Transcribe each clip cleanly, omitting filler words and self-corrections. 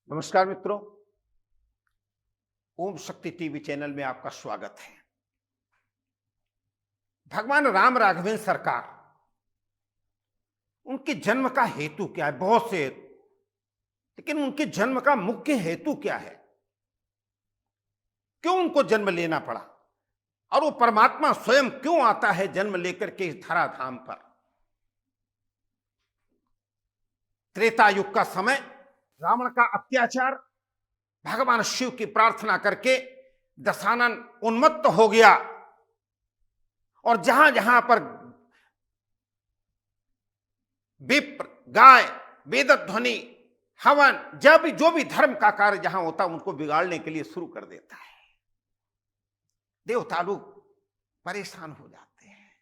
नमस्कार मित्रों। ओम शक्ति टीवी चैनल में आपका स्वागत है। भगवान राम राघवेंद्र सरकार, उनके जन्म का हेतु क्या है? बहुत से, लेकिन उनके जन्म का मुख्य हेतु क्या है? क्यों उनको जन्म लेना पड़ा? और वो परमात्मा स्वयं क्यों आता है जन्म लेकर के इस धराधाम पर? त्रेता युग का समय, रावण का अत्याचार, भगवान शिव की प्रार्थना करके दशानन उन्मत्त हो गया और जहां जहां पर विप्र, गाय, वेदध्वनि, हवन, जब जो भी धर्म का कार्य जहां होता उनको बिगाड़ने के लिए शुरू कर देता है। देवता लोग परेशान हो जाते हैं,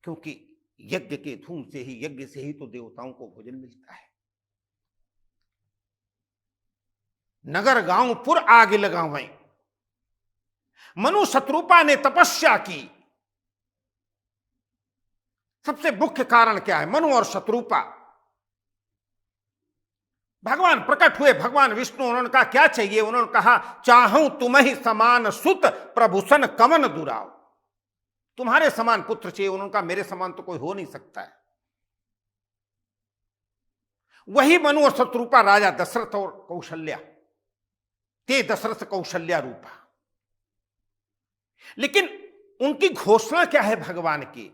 क्योंकि यज्ञ के धूम से ही, यज्ञ से ही तो देवताओं को भोजन मिलता है। नगर गांव पुर आग लगावें, मनु शत्रुपा ने तपस्या की। सबसे मुख्य कारण क्या है? मनु और शत्रुपा। भगवान प्रकट हुए, भगवान विष्णु, उन्होंने कहा क्या चाहिए? उन्होंने कहा चाहूं तुम्हें समान सुत प्रभूषण कमन दुराव। तुम्हारे समान पुत्र चाहिए। उन्होंने कहा मेरे समान तो कोई हो नहीं सकता है। वही मनु और शत्रुपा राजा दशरथ और कौशल्या, ते दशरथ कौशल्या रूपा। लेकिन उनकी घोषणा क्या है भगवान की?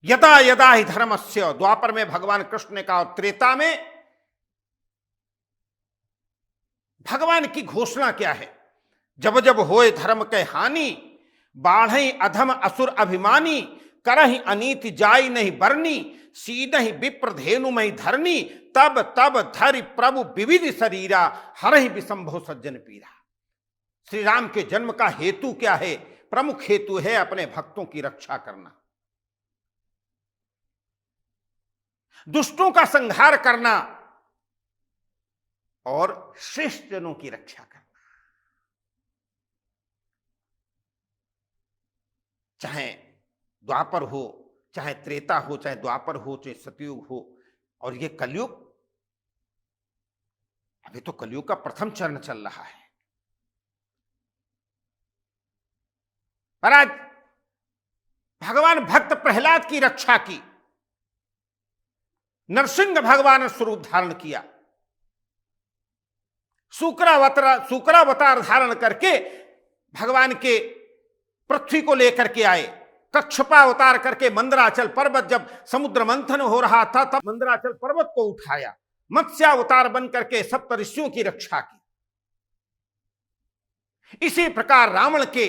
यदा यदा ही धर्मस्य, द्वापर में भगवान कृष्ण ने कहा और त्रेता में भगवान की घोषणा क्या है? जब जब होए धर्म के हानि, बाढ़ई अधम असुर अभिमानी, करहि अनीति जाई नहीं बरनी, सीधहि विप्र धेनु मई धरनी, तब तब धरि प्रभु विविध शरीरा, हरहि विसंभो सज्जन पीरा। श्री राम के जन्म का हेतु क्या है? प्रमुख हेतु है अपने भक्तों की रक्षा करना, दुष्टों का संहार करना और श्रेष्ठ जनों की रक्षा करना। चाहे द्वापर हो, चाहे त्रेता हो, चाहे द्वापर हो, चाहे सतयुग हो, और ये कलयुग, अभी तो कलयुग का प्रथम चरण चल रहा है। पर आज भगवान भक्त प्रहलाद की रक्षा की, नरसिंह भगवान ने स्वरूप धारण किया, शुक्रावतार धारण करके भगवान के पृथ्वी को लेकर के आए। कच्छपा अवतार करके मंदराचल पर्वत, जब समुद्र मंथन हो रहा था तब मंदराचल पर्वत को उठाया। मत्स्यावतार बन करके सप्त ऋषियों की रक्षा की। इसी प्रकार रावण के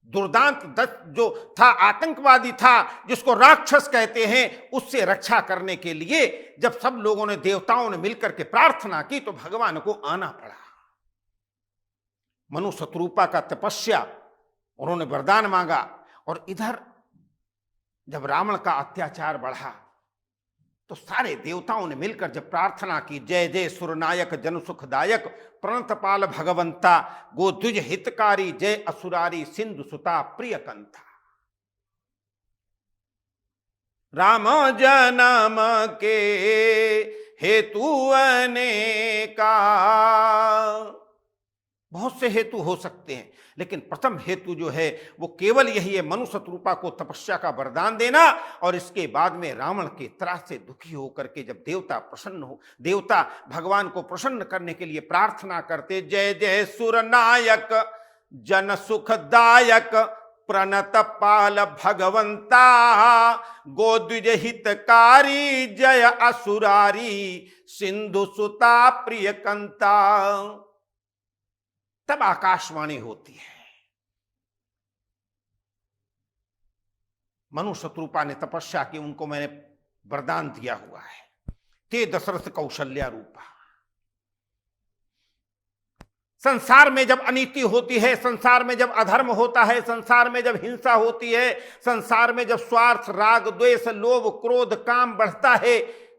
दुर्दांत जो था, आतंकवादी था, जिसको राक्षस कहते हैं, उससे रक्षा करने के लिए जब सब लोगों ने, देवताओं ने मिलकर के प्रार्थना की तो भगवान को आना पड़ा। मनु शत्रुपा का तपस्या, उन्होंने वरदान मांगा। और इधर जब रावण का अत्याचार बढ़ा तो सारे देवताओं ने मिलकर जब प्रार्थना की, जय जय सुरनायक जन सुखदायक, प्रणतपाल भगवंता, गोद्विज हितकारी, जय असुरारी, सिंधु सुता प्रिय कंथा। राम जन्म के हेतु अनेका, बहुत से हेतु हो सकते हैं, लेकिन प्रथम हेतु जो है वो केवल यही है, मनु शत्रुपा को तपस्या का वरदान देना। और इसके बाद में रावण के त्रास से दुखी होकर के जब देवता भगवान को प्रसन्न करने के लिए प्रार्थना करते, जय जय सुरनायक जन सुखदायक, प्रणत पाल भगवंता, गोद्विज हितकारी, जय असुरारी, सिंधु सुता प्रिय कंता। तब आकाशवाणी होती है। मनु शत्रुपा ने तपस्या की, उनको मैंने वरदान दिया हुआ है, ते दशरथ कौशल्या रूपा। संसार में जब अनीति होती है, संसार में जब अधर्म होता है, संसार में जब हिंसा होती है, संसार में जब स्वार्थ, राग, द्वेष, लोभ, क्रोध, काम बढ़ता है,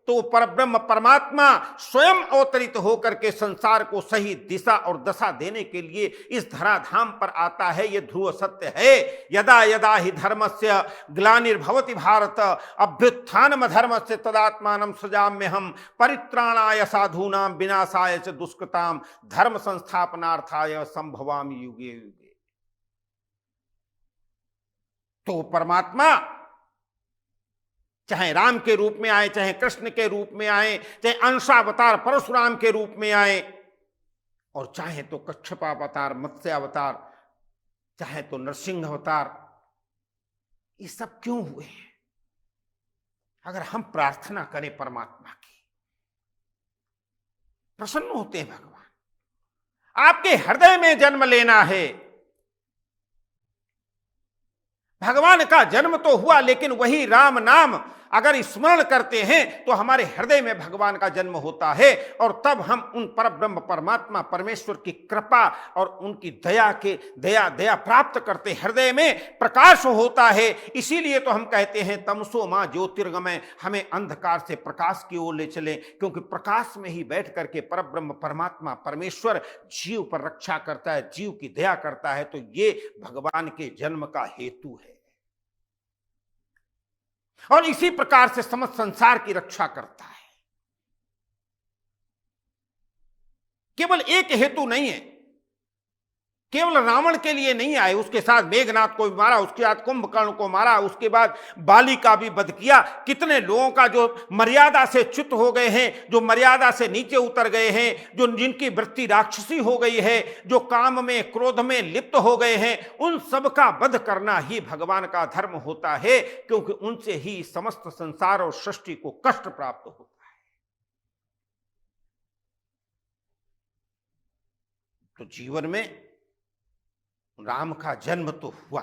तो परब्रह्म परमात्मा स्वयं अवतरित होकर के संसार को सही दिशा और दशा देने के लिए इस धराधाम पर आता है। यह ध्रुव सत्य है। यदा यदा ही धर्मस्य ग्लानिर्भवति भारत अभ्युत्थानम धर्मस्य तदात्मानं सृजाम्यहम् परित्राणाय साधूनां विनाशाय च दुष्कृतां धर्म संस्थापनार्थाय संभवामि युगे युगे। तो परमात्मा चाहे राम के रूप में आए, चाहे कृष्ण के रूप में आए, चाहे अंशावतार परशुराम के रूप में आए, और चाहे तो कच्छपावतार, मत्स्य अवतार, चाहे तो नरसिंह अवतार, ये सब क्यों हुए? अगर हम प्रार्थना करें परमात्मा की, प्रसन्न होते हैं भगवान। आपके हृदय में जन्म लेना है। भगवान का जन्म तो हुआ, लेकिन वही राम नाम अगर स्मरण करते हैं तो हमारे हृदय में भगवान का जन्म होता है, और तब हम उन परब्रह्म परमात्मा परमेश्वर की कृपा और उनकी दया प्राप्त करते, हृदय में प्रकाश होता है। इसीलिए तो हम कहते हैं तमसो मां ज्योतिर्गमय, हमें अंधकार से प्रकाश की ओर ले चले, क्योंकि प्रकाश में ही बैठ करके परब्रह्म परमात्मा परमेश्वर जीव पर रक्षा करता है, जीव की दया करता है। तो ये भगवान के जन्म का हेतु है, और इसी प्रकार से समस्त संसार की रक्षा करता है। केवल एक हेतु नहीं है, केवल रावण के लिए नहीं आए, उसके साथ मेघनाथ को भी मारा, उसके बाद कुंभकर्ण को मारा, उसके बाद बाली का भी वध किया। कितने लोगों का जो मर्यादा से च्युत हो गए हैं, जो मर्यादा से नीचे उतर गए हैं, जो जिनकी वृत्ति राक्षसी हो गई है, जो काम में क्रोध में लिप्त हो गए हैं, उन सब का वध करना ही भगवान का धर्म होता है, क्योंकि उनसे ही समस्त संसार और सृष्टि को कष्ट प्राप्त होता है। तो जीवन में राम का जन्म तो हुआ,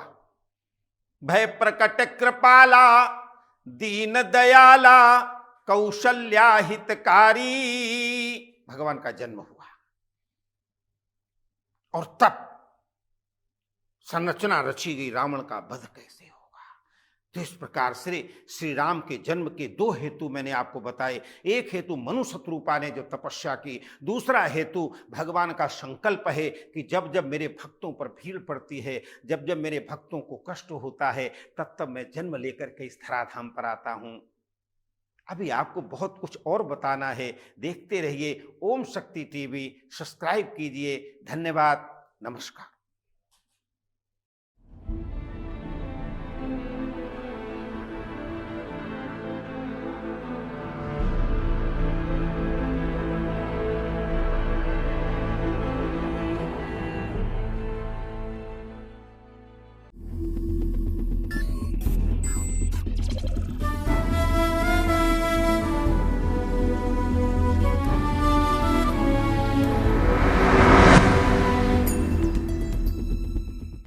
भय प्रकट कृपाला दीन दयाला कौशल्या हितकारी, भगवान का जन्म हुआ, और तब संरचना रची गई रावण का वध कैसे होगा। तो इस प्रकार से श्री राम के जन्म के दो हेतु मैंने आपको बताए। एक हेतु मनु शत्रुपा ने जो तपस्या की, दूसरा हेतु भगवान का संकल्प है कि जब जब मेरे भक्तों पर भीड़ पड़ती है, जब जब मेरे भक्तों को कष्ट होता है, तब तब मैं जन्म लेकर के इस धराधाम पर आता हूं। अभी आपको बहुत कुछ और बताना है, देखते रहिए ओम शक्ति टीवी, सब्सक्राइब कीजिए। धन्यवाद, नमस्कार।